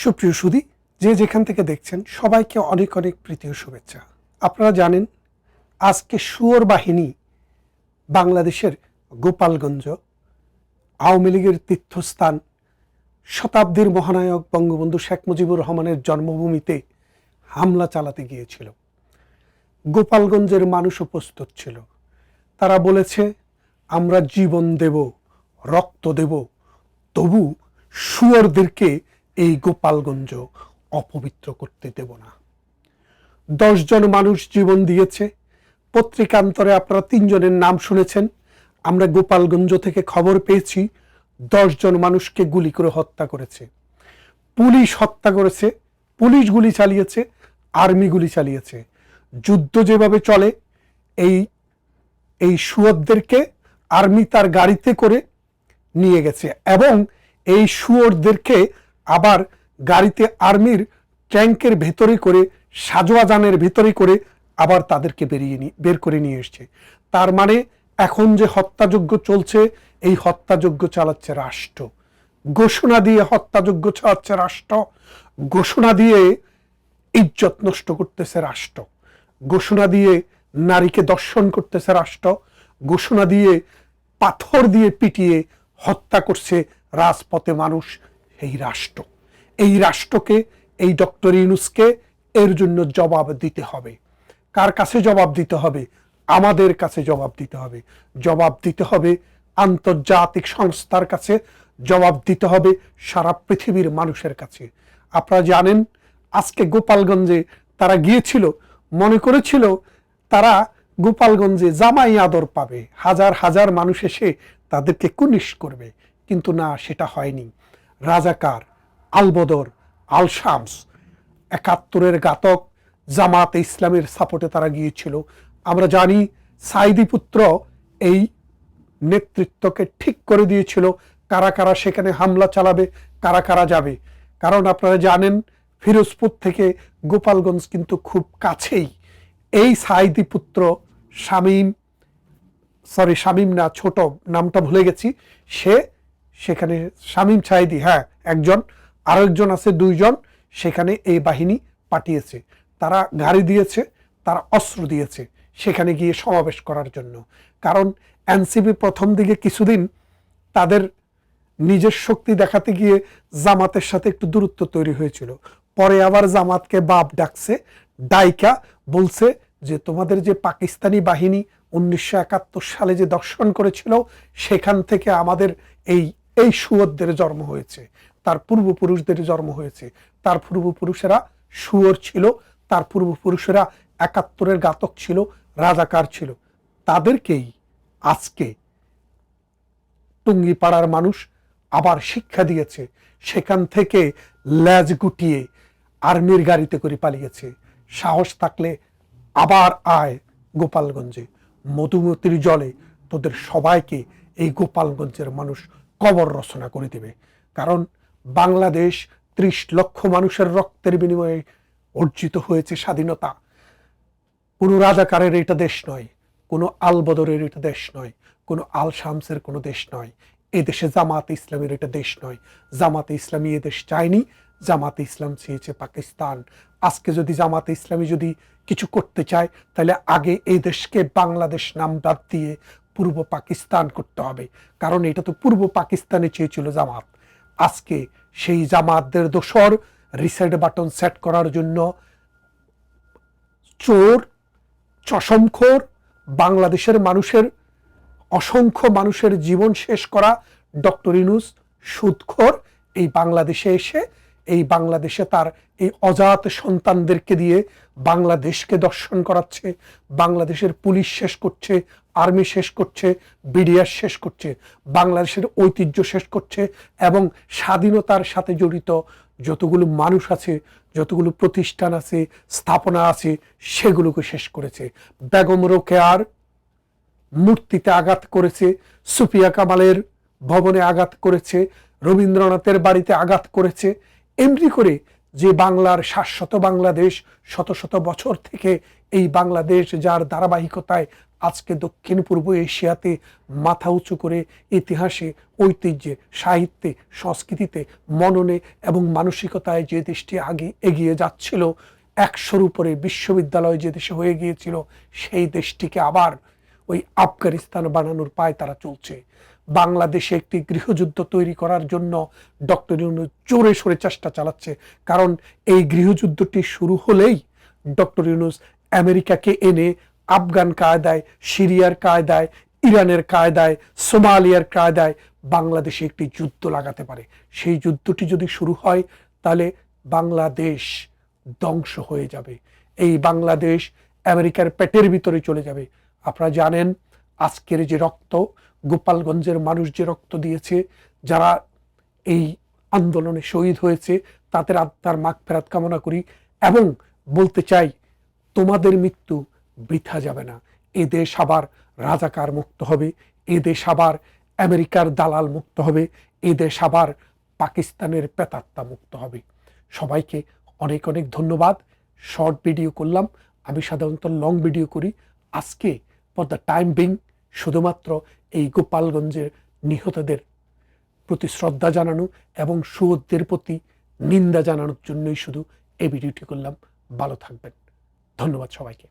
সুপ্রিয় সুধী, যে যেখান থেকে দেখছেন সবাইকে অনেক অনেক প্রীতি ও শুভেচ্ছা। আপনারা জানেন আজকে শুয়োর বাহিনী বাংলাদেশের গোপালগঞ্জ আওয়ামী লীগের তীর্থস্থান শতাব্দীর মহানায়ক বঙ্গবন্ধু শেখ মুজিবুর রহমানের জন্মভূমিতে হামলা চালাতে গিয়েছিল। গোপালগঞ্জের মানুষও প্রস্তুত ছিল। তারা বলেছে, আমরা জীবন দেব, রক্ত দেব, তবু শুয়োরদেরকে এই গোপালগঞ্জ অপবিত্র করতে দেব না। 10 জন মানুষ জীবন দিয়েছে। পত্রিকান্তরে আপনারা 3 জনের নাম শুনেছেন। আমরা গোপালগঞ্জ থেকে খবর পেয়েছি 10 জন মানুষকে গুলি করে হত্যা করেছে। পুলিশ হত্যা করেছে, পুলিশ গুলি চালিয়েছে, আর্মি গুলি চালিয়েছে। যুদ্ধ যেভাবে চলে এই শুয়োরদেরকে আর্মি তার গাড়িতে করে নিয়ে গেছে এবং এই শুয়োরদেরকে আবার গাড়িতে আর্মির ট্যাঙ্কের ভেতরে করে সাজোয়াজানের ভেতরে করে আবার তাদেরকে বের করে নিয়ে এসছে। তার মানে এখন যে হত্যাযজ্ঞ চলছে, এই হত্যাযজ্ঞ চালাচ্ছে রাষ্ট্র। ঘোষণা দিয়ে হত্যাযজ্ঞ চালাচ্ছে রাষ্ট্র। ঘোষণা দিয়ে ইজ্জত নষ্ট করতেছে রাষ্ট্র। ঘোষণা দিয়ে নারীকে দর্শন করতেছে রাষ্ট্র। ঘোষণা দিয়ে পাথর দিয়ে পিটিয়ে হত্যা করছে রাজপথে মানুষ এই রাষ্ট্র। এই রাষ্ট্রকে, এই ডক্টর ইউনূসকে এর জন্য জবাব দিতে হবে। কার কাছে জবাব দিতে হবে? আমাদের কাছে জবাব দিতে হবে। জবাব দিতে হবে আন্তর্জাতিক সংস্থার কাছে, জবাব দিতে হবে সারা পৃথিবীর মানুষের কাছে। আপনারা জানেন আজকে গোপালগঞ্জে তারা গিয়েছিল, মনে করেছিল তারা গোপালগঞ্জে জামাই আদর পাবে, হাজার হাজার মানুষ এসে তাদেরকে কুনিশ করবে, কিন্তু না, সেটা হয়নি। রাজাকার, আলবদর, আল শামস, ৭১-এর ঘাতক জামাতে ইসলামের সাপোর্টে তারা গিয়েছিল। আমরা জানি সাইদি পুত্র এই নেতৃত্বকে ঠিক করে দিয়েছিল কারা কারা সেখানে হামলা চালাবে, কারা কারা যাবে। কারণ আপনারা জানেন ফিরোজপুর থেকে গোপালগঞ্জ কিন্তু খুব কাছেই। এই সাইদি পুত্র শামীম না, ছোট নামটা ভুলে গেছি, সে সেখানে শামীম সাইদি, হ্যাঁ একজন, আরো একজন আছে, 2 জন সেখানে এই বাহিনী পাঠিয়েছে। তারা গাড়ি দিয়েছে, তারা অস্ত্র দিয়েছে সেখানে গিয়ে সমাবেশ করার জন্য। কারণ এনসিপি প্রথম দিকে কিছুদিন তাদের নিজের শক্তি দেখাতে গিয়ে জামাতের সাথে একটু দূরত্ব তৈরি হয়েছিল। পরে আবার জামাতকে বাপ ডাকছে, ডাইকা বলছে যে তোমাদের যে পাকিস্তানি বাহিনী 1971 সালে যে দর্শন করেছিল, সেখান থেকে আমাদের এই শুয়োরদের জন্ম হয়েছে, তার পূর্বপুরুষদের জন্ম হয়েছে। তার পূর্বপুরুষেরা শুয়োর ছিল, তার পূর্বপুরুষেরা ৭১-এর ঘাতক ছিল, রাজাকার ছিল। তাদেরকেই আজকে টুঙ্গিপাড়ার মানুষ আবার শিক্ষা দিয়েছে। সেখান থেকে ল্যাজ গুটিয়ে আর্মির গাড়িতে করে পালিয়েছে। সাহস থাকলে আবার আয় গোপালগঞ্জে, মধুমতির জলে তোদের সবাইকে এই গোপালগঞ্জের মানুষ কবর রচনা করে দেবে। কারণ বাংলাদেশ 30 লক্ষ মানুষের রক্তের বিনিময়ে অর্জিত হয়েছে স্বাধীনতা। কোনো রাজাকারের এটা দেশ নয়, কোনো আলবদরের এটা দেশ নয়, কোনো আল শামসের কোনো দেশ নয়। এ দেশে জামাতে ইসলামের এটা দেশ নয়। জামাতে ইসলামী এ দেশ চায়নি, জামাতে ইসলাম চেয়েছে পাকিস্তান। আজকে যদি জামাতে ইসলামী যদি কিছু করতে চায়, তাহলে আগে এই দেশকে বাংলাদেশ নাম বাদ দিয়ে পূর্ব পাকিস্তান করতে হবে। কারণ এটা তো পূর্ব পাকিস্তানে চেয়েছিল জামাত। আজকে সেই জামাতদের দোসর রিসেট বাটন সেট করার জন্য চোর, চশমখোর, বাংলাদেশের মানুষের অসংখ্য মানুষের জীবন শেষ করা ডক্টর ইউনূস সুদখোর এই বাংলাদেশে এসে এই বাংলাদেশে তার এই অজাত সন্তানদেরকে দিয়ে বাংলাদেশকে দর্শন করাচ্ছে। বাংলাদেশের পুলিশ শেষ করছে, আর্মি শেষ করছে, বিডিআর শেষ করছে, বাংলাদেশের ঐতিহ্য শেষ করছে এবং স্বাধীনতার সাথে জড়িত যতগুলো মানুষ আছে, যতগুলো প্রতিষ্ঠান আছে, স্থাপনা আছে, সেগুলোকে শেষ করেছে। বেগম রোকেয়ার মূর্তিতে আঘাত করেছে, সুফিয়া কামালের ভবনে আঘাত করেছে, রবীন্দ্রনাথের বাড়িতে আঘাত করেছে। এমনি করে যে বাংলার শাশ্বত বাংলাদেশ শত শত বছর থেকে এই বাংলাদেশ যার ধারাবাহিকতায় আজকে দক্ষিণ পূর্ব এশিয়াতে মাথা উঁচু করে ইতিহাসে, ঐতিহ্যে, সাহিত্যে, সংস্কৃতিতে, মননে এবং মানসিকতায় যে দেশটি আগে এগিয়ে যাচ্ছিল, 100-র উপরে বিশ্ববিদ্যালয় যে দেশে হয়ে গিয়েছিল, সেই দেশটিকে আবার ওই আফগানিস্তান বানানোর পায় তারা চলছে। বাংলাদেশে একটি গৃহযুদ্ধ তৈরি করার জন্য ডক্টর ইউনূস জোরে সোরে চেষ্টা চালাচ্ছে। কারণ এই গৃহযুদ্ধটি শুরু হলেই ডক্টর ইউনূস আমেরিকাকে এনে আফগান কায়দায়, সিরিয়ার কায়দায়, ইরানের কায়দায়, সোমালিয়ার কায়দায় বাংলাদেশে একটি যুদ্ধ লাগাতে পারে। সেই যুদ্ধটি যদি শুরু হয় তাহলে বাংলাদেশ ধ্বংস হয়ে যাবে। এই বাংলাদেশ আমেরিকার পেটের ভিতরে চলে যাবে। আপনারা জানেন আজকের যে রক্ত, গোপালগঞ্জের মানুষ যে রক্ত দিয়েছে, যারা এই আন্দোলনে শহীদ হয়েছে, তাদের আত্মার মাগফিরাত কামনা করি এবং বলতে চাই তোমাদের মৃত্যু বৃথা যাবে না। এ দেশ আবার রাজাকার মুক্ত হবে, এ দেশ আবার আমেরিকার দালাল মুক্ত হবে, এ দেশ আবার পাকিস্তানের প্রেতাত্মা মুক্ত হবে। সবাইকে অনেক অনেক ধন্যবাদ। শর্ট ভিডিও করলাম, আমি সাধারণত লং ভিডিও করি। আজকে ফর দ্য টাইম বিং শুধুমাত্র এই গোপালগঞ্জের নিহতদের প্রতি শ্রদ্ধা জানানো এবং সুহৃদদের প্রতি নিন্দা জানানোর জন্যই শুধু এই ভিডিওটি করলাম। ভালো থাকবেন, ধন্যবাদ সবাইকে।